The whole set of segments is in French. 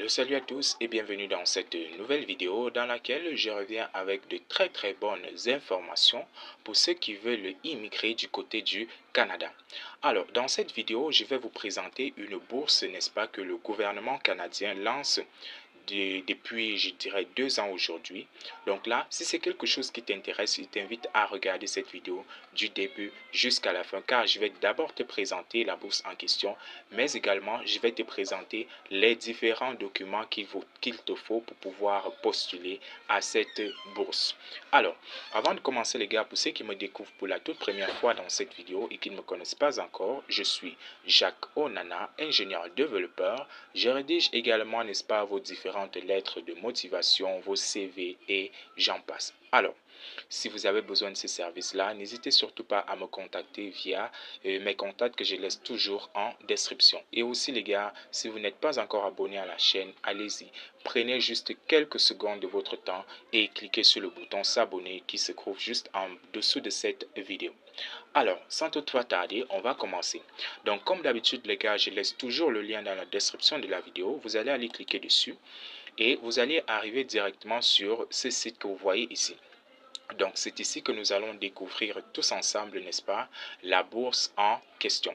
Salut à tous et bienvenue dans cette nouvelle vidéo dans laquelle je reviens avec de très bonnes informations pour ceux qui veulent immigrer du côté du Canada. Alors, dans cette vidéo, je vais vous présenter une bourse, n'est-ce pas, que le gouvernement canadien lance depuis, je dirais, 2 ans aujourd'hui. Donc là, si c'est quelque chose qui t'intéresse, je t'invite à regarder cette vidéo du début jusqu'à la fin, car je vais d'abord te présenter la bourse en question, mais également, je vais te présenter les différents documents qu'il te faut pour pouvoir postuler à cette bourse. Alors, avant de commencer les gars, pour ceux qui me découvrent pour la toute première fois dans cette vidéo et qui ne me connaissent pas encore, je suis Jacques Onana, ingénieur développeur. Je rédige également, n'est-ce pas, vos différentes lettres de motivation, vos CV et j'en passe. Alors, si vous avez besoin de ces services-là, n'hésitez surtout pas à me contacter via mes contacts que je laisse toujours en description. Et aussi les gars, si vous n'êtes pas encore abonné à la chaîne, allez-y. Prenez juste quelques secondes de votre temps et cliquez sur le bouton s'abonner qui se trouve juste en dessous de cette vidéo. Alors, sans toutefois tarder, on va commencer. Donc, comme d'habitude, les gars, je laisse toujours le lien dans la description de la vidéo. Vous allez aller cliquer dessus et vous allez arriver directement sur ce site que vous voyez ici. Donc, c'est ici que nous allons découvrir tous ensemble, n'est-ce pas, la bourse en question.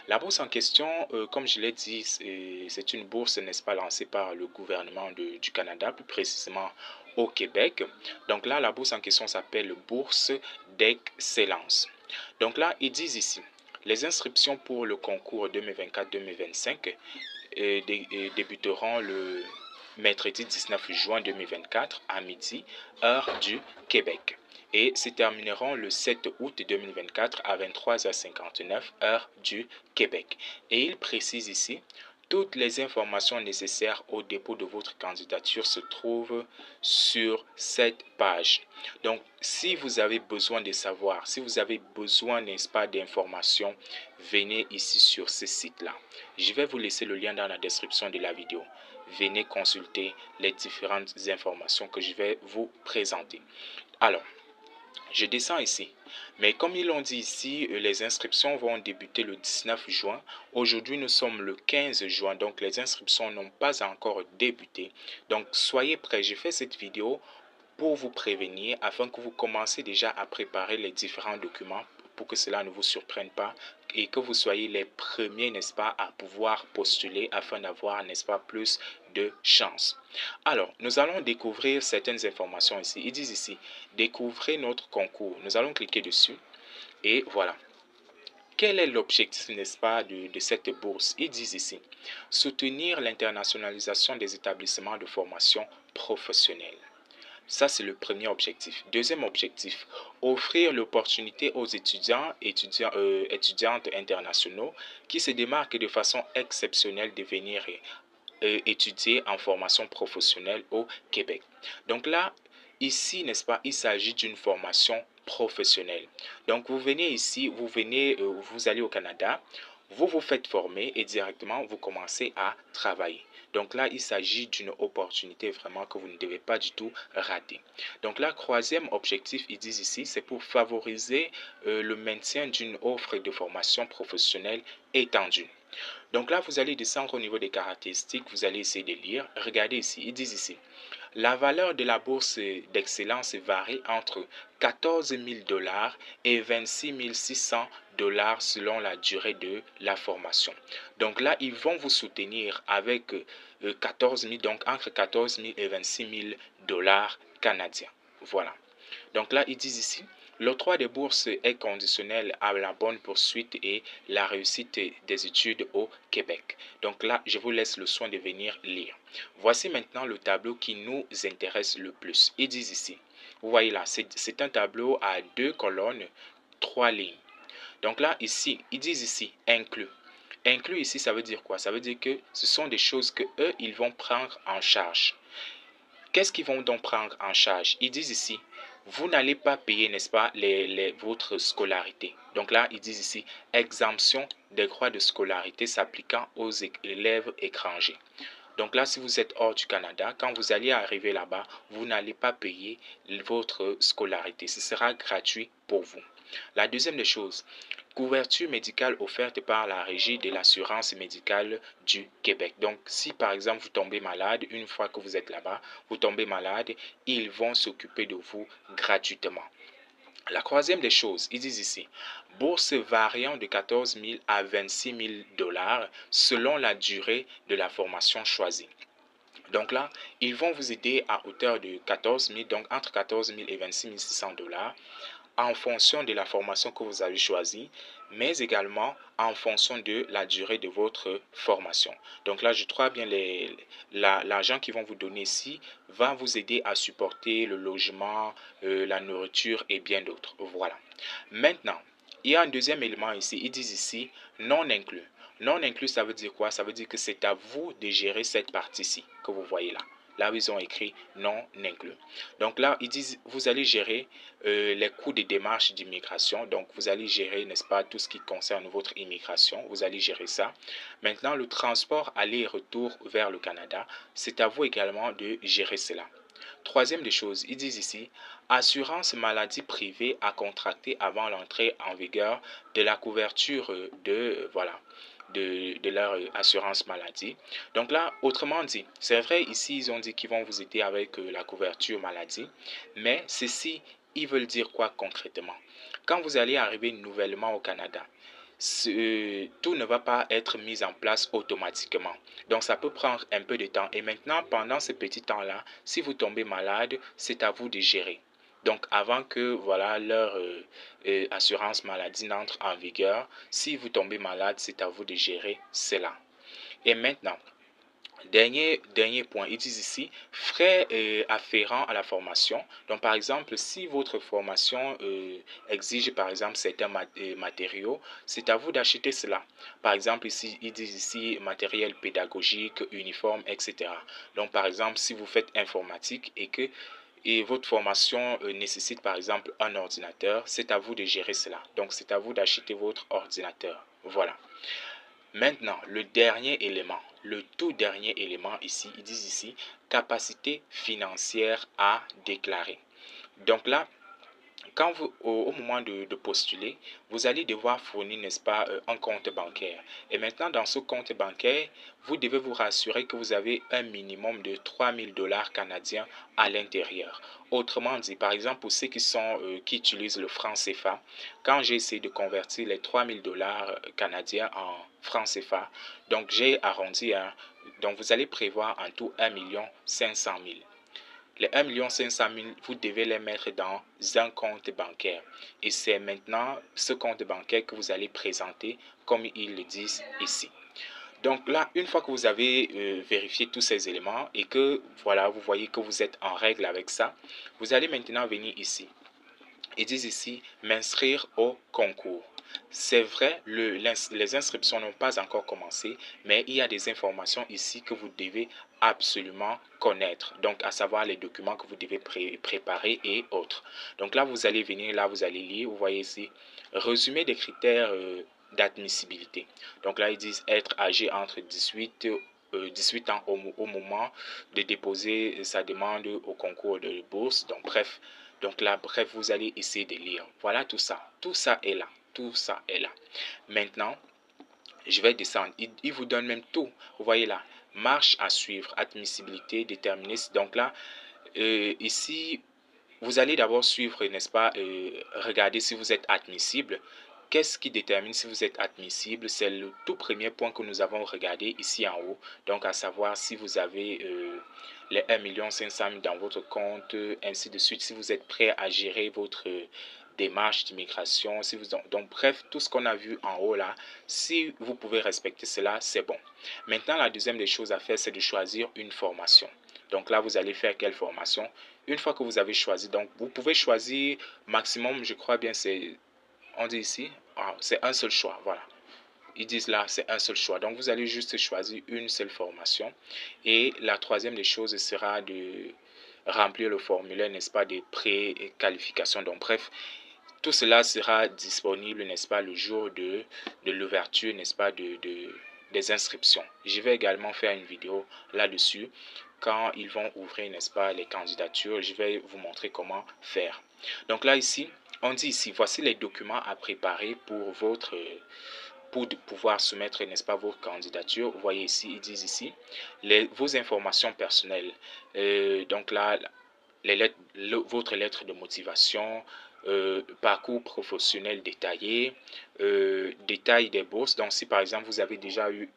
La bourse en question, comme je l'ai dit, c'est une bourse, n'est-ce pas, lancée par le gouvernement du Canada, plus précisément au Québec. Donc là, la bourse en question s'appelle Bourse d'excellence. Donc là, ils disent ici, les inscriptions pour le concours 2024-2025 débuteront le mercredi 19 juin 2024 à midi, heure du Québec, et se termineront le 7 août 2024 à 23h59, heure du Québec. Et il précise ici, toutes les informations nécessaires au dépôt de votre candidature se trouvent sur cette page. Donc, si vous avez besoin de savoir, si vous avez besoin, n'est-ce pas, d'informations, venez ici sur ce site-là. Je vais vous laisser le lien dans la description de la vidéo. Venez consulter les différentes informations que je vais vous présenter. Alors, je descends ici. Mais comme ils l'ont dit ici, les inscriptions vont débuter le 19 juin. Aujourd'hui, nous sommes le 15 juin, donc les inscriptions n'ont pas encore débuté. Donc, soyez prêts. J'ai fait cette vidéo pour vous prévenir afin que vous commencez déjà à préparer les différents documents pour que cela ne vous surprenne pas et que vous soyez les premiers, n'est-ce pas, à pouvoir postuler afin d'avoir, n'est-ce pas, plus de chance. Alors, nous allons découvrir certaines informations ici. Ils disent ici, découvrez notre concours. Nous allons cliquer dessus et voilà. Quel est l'objectif, n'est-ce pas, de cette bourse? Ils disent ici, soutenir l'internationalisation des établissements de formation professionnelle. Ça, c'est le premier objectif. Deuxième objectif, offrir l'opportunité aux étudiantes internationaux qui se démarquent de façon exceptionnelle de venir étudier en formation professionnelle au Québec. Donc là, ici, n'est-ce pas, il s'agit d'une formation professionnelle. Donc, vous venez ici, vous allez au Canada, vous vous faites former et directement, vous commencez à travailler. Donc là, il s'agit d'une opportunité vraiment que vous ne devez pas du tout rater. Donc là, troisième objectif, ils disent ici, c'est pour favoriser le maintien d'une offre de formation professionnelle étendue. Donc là, vous allez descendre au niveau des caractéristiques, vous allez essayer de lire. Regardez ici, ils disent ici, la valeur de la bourse d'excellence varie entre 14 000 $ et 26 600 $ selon la durée de la formation. Donc là, ils vont vous soutenir avec 14 000, donc entre 14 000 et 26 000 $ canadiens. Voilà. Donc là, ils disent ici, l'octroi des bourses est conditionnel à la bonne poursuite et la réussite des études au Québec. Donc là, je vous laisse le soin de venir lire. Voici maintenant le tableau qui nous intéresse le plus. Ils disent ici, vous voyez là, c'est un tableau à 2 colonnes, 3 lignes. Donc là, ici, ils disent ici, inclus. Inclus ici, ça veut dire quoi? Ça veut dire que ce sont des choses que eux, ils vont prendre en charge. Qu'est-ce qu'ils vont donc prendre en charge? Ils disent ici, vous n'allez pas payer, n'est-ce pas, votre scolarité. Donc là, ils disent ici, exemption des droits de scolarité s'appliquant aux élèves étrangers. Donc là, si vous êtes hors du Canada, quand vous allez arriver là-bas, vous n'allez pas payer votre scolarité. Ce sera gratuit pour vous. La deuxième des choses, couverture médicale offerte par la Régie de l'assurance médicale du Québec. Donc, si par exemple vous tombez malade, une fois que vous êtes là-bas, vous tombez malade, ils vont s'occuper de vous gratuitement. La troisième des choses, ils disent ici, bourse variant de 14 000 à 26 000 dollars selon la durée de la formation choisie. Donc là, ils vont vous aider à hauteur de 14 000, donc entre 14 000 et 26 600 dollars en fonction de la formation que vous avez choisie, mais également en fonction de la durée de votre formation. Donc là, je crois bien l'argent qu'ils vont vous donner ici va vous aider à supporter le logement, la nourriture et bien d'autres. Voilà. Maintenant, il y a un deuxième élément ici. Ils disent ici non inclus. Non inclus, ça veut dire quoi? Ça veut dire que c'est à vous de gérer cette partie-ci que vous voyez là. Là où ils ont écrit non inclus. Donc là, ils disent, vous allez gérer les coûts des démarches d'immigration. Donc, vous allez gérer, n'est-ce pas, tout ce qui concerne votre immigration. Vous allez gérer ça. Maintenant, le transport aller-retour vers le Canada, c'est à vous également de gérer cela. Troisième des choses, ils disent ici, assurance maladie privée à contracter avant l'entrée en vigueur de la couverture de leur assurance maladie. Donc là, autrement dit, c'est vrai, ici, ils ont dit qu'ils vont vous aider avec la couverture maladie, mais ceci, ils veulent dire quoi concrètement? Quand vous allez arriver nouvellement au Canada, tout ne va pas être mis en place automatiquement. Donc ça peut prendre un peu de temps. Et maintenant, pendant ce petit temps-là, si vous tombez malade, c'est à vous de gérer. Donc avant que voilà leur assurance maladie n'entre en vigueur, si vous tombez malade, c'est à vous de gérer cela. Et maintenant, dernier point, ils disent ici, frais afférents à la formation. Donc, par exemple, si votre formation exige, par exemple, certains matériaux, c'est à vous d'acheter cela. Par exemple, ici, ils disent ici, matériel pédagogique, uniforme, etc. Donc, par exemple, si vous faites informatique et votre formation nécessite, par exemple, un ordinateur, c'est à vous de gérer cela. Donc, c'est à vous d'acheter votre ordinateur. Voilà. Maintenant, le dernier élément, le tout dernier élément ici, ils disent ici, capacité financière à déclarer. Donc là, quand vous, au moment de postuler, vous allez devoir fournir, n'est-ce pas, un compte bancaire. Et maintenant, dans ce compte bancaire, vous devez vous rassurer que vous avez un minimum de 3 000 dollars canadiens à l'intérieur. Autrement dit, par exemple, pour ceux qui utilisent le franc CFA, quand j'ai essayé de convertir les 3 000 dollars canadiens en franc CFA, donc j'ai arrondi à, donc vous allez prévoir en tout 1 500 000. Les 1 500 000, vous devez les mettre dans un compte bancaire. Et c'est maintenant ce compte bancaire que vous allez présenter comme ils le disent ici. Donc là, une fois que vous avez vérifié tous ces éléments et que voilà, vous voyez que vous êtes en règle avec ça, vous allez maintenant venir ici. Ils disent ici m'inscrire au concours. C'est vrai, les inscriptions n'ont pas encore commencé, mais il y a des informations ici que vous devez absolument connaître. Donc, à savoir les documents que vous devez préparer et autres. Donc là, vous allez venir, là, vous allez lire, vous voyez ici, résumé des critères d'admissibilité. Donc là, ils disent être âgé entre 18 ans au moment de déposer sa demande au concours de bourse. Donc, bref. Donc là, bref, vous allez essayer de lire. Voilà tout ça. Tout ça est là. Tout ça est là. Maintenant, je vais descendre. Il vous donne même tout. Vous voyez là. Marche à suivre. Admissibilité déterminée. Donc là, ici, vous allez d'abord suivre, n'est-ce pas, regarder si vous êtes admissible. Qu'est-ce qui détermine si vous êtes admissible? C'est le tout premier point que nous avons regardé ici en haut. Donc, à savoir si vous avez les 1 500 000 dans votre compte, ainsi de suite. Si vous êtes prêt à gérer votre démarche d'immigration. Donc, bref, tout ce qu'on a vu en haut là, si vous pouvez respecter cela, c'est bon. Maintenant, la deuxième des choses à faire, c'est de choisir une formation. Donc là, vous allez faire quelle formation? Une fois que vous avez choisi, donc vous pouvez choisir maximum, je crois bien, on dit ici, c'est un seul choix, voilà. Ils disent là, c'est un seul choix. Donc vous allez juste choisir une seule formation. Et la troisième des choses sera de remplir le formulaire, n'est-ce pas, des préqualifications. Donc bref, tout cela sera disponible, n'est-ce pas, le jour de l'ouverture, n'est-ce pas, des inscriptions. Je vais également faire une vidéo là-dessus. Quand ils vont ouvrir, n'est-ce pas, les candidatures, je vais vous montrer comment faire. Donc là, ici, on dit ici, voici les documents à préparer pour pouvoir soumettre, n'est-ce pas, votre candidature. Vous voyez ici, ils disent ici, vos informations personnelles. Donc là, votre lettre de motivation, parcours professionnel détaillé, détail des bourses. Donc si par exemple vous avez déjà eu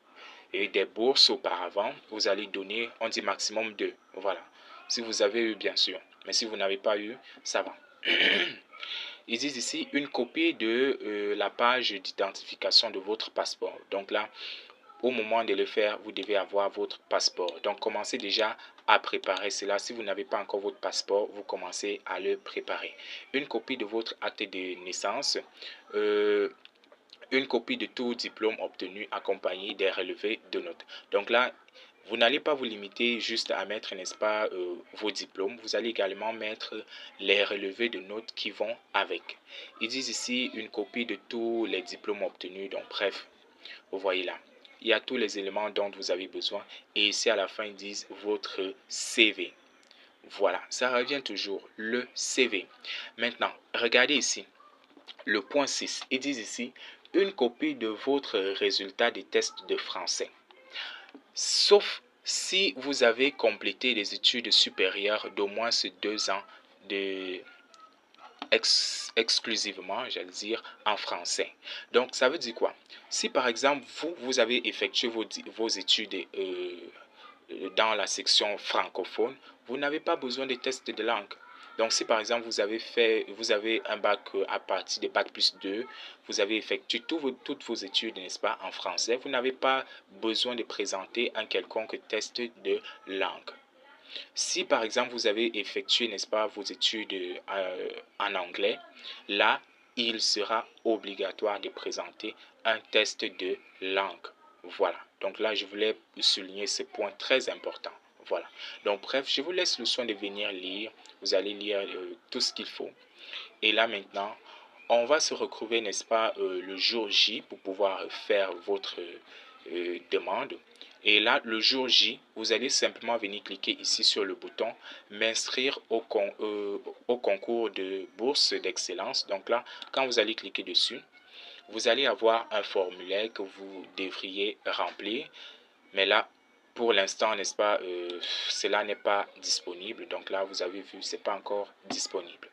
des bourses auparavant, vous allez donner, on dit maximum 2. Voilà. Si vous avez eu, bien sûr. Mais si vous n'avez pas eu, ça va. Ils disent ici une copie de la page d'identification de votre passeport. Donc là, au moment de le faire, vous devez avoir votre passeport. Donc commencez déjà à préparer cela. Si vous n'avez pas encore votre passeport, vous commencez à le préparer. Une copie de votre acte de naissance. Une copie de tout diplôme obtenu accompagné des relevés de notes. Donc là, vous n'allez pas vous limiter juste à mettre, n'est-ce pas, vos diplômes. Vous allez également mettre les relevés de notes qui vont avec. Ils disent ici une copie de tous les diplômes obtenus. Donc bref, vous voyez là. Il y a tous les éléments dont vous avez besoin. Et ici, à la fin, ils disent votre CV. Voilà, ça revient toujours, le CV. Maintenant, regardez ici. Le point 6, ils disent ici une copie de votre résultat des tests de français. Sauf si vous avez complété des études supérieures d'au moins 2 ans de exclusivement, j'allais dire, en français. Donc, ça veut dire quoi? Si par exemple, vous avez effectué vos études dans la section francophone, vous n'avez pas besoin de tests de langue. Donc, si par exemple vous avez un bac à partir de bac plus 2, vous avez effectué toutes vos études, n'est-ce pas, en français, vous n'avez pas besoin de présenter un quelconque test de langue. Si par exemple vous avez effectué, n'est-ce pas, vos études en anglais, là, il sera obligatoire de présenter un test de langue. Voilà. Donc là, je voulais souligner ce point très important. Voilà. Donc bref, je vous laisse le soin de venir lire. Vous allez lire tout ce qu'il faut. Et là maintenant, on va se retrouver, n'est-ce pas, le jour J pour pouvoir faire votre demande. Et là, le jour J, vous allez simplement venir cliquer ici sur le bouton m'inscrire au concours de bourse d'excellence. Donc là, quand vous allez cliquer dessus, vous allez avoir un formulaire que vous devriez remplir. Mais là, pour l'instant, n'est-ce pas, cela n'est pas disponible. Donc là, vous avez vu, ce n'est pas encore disponible.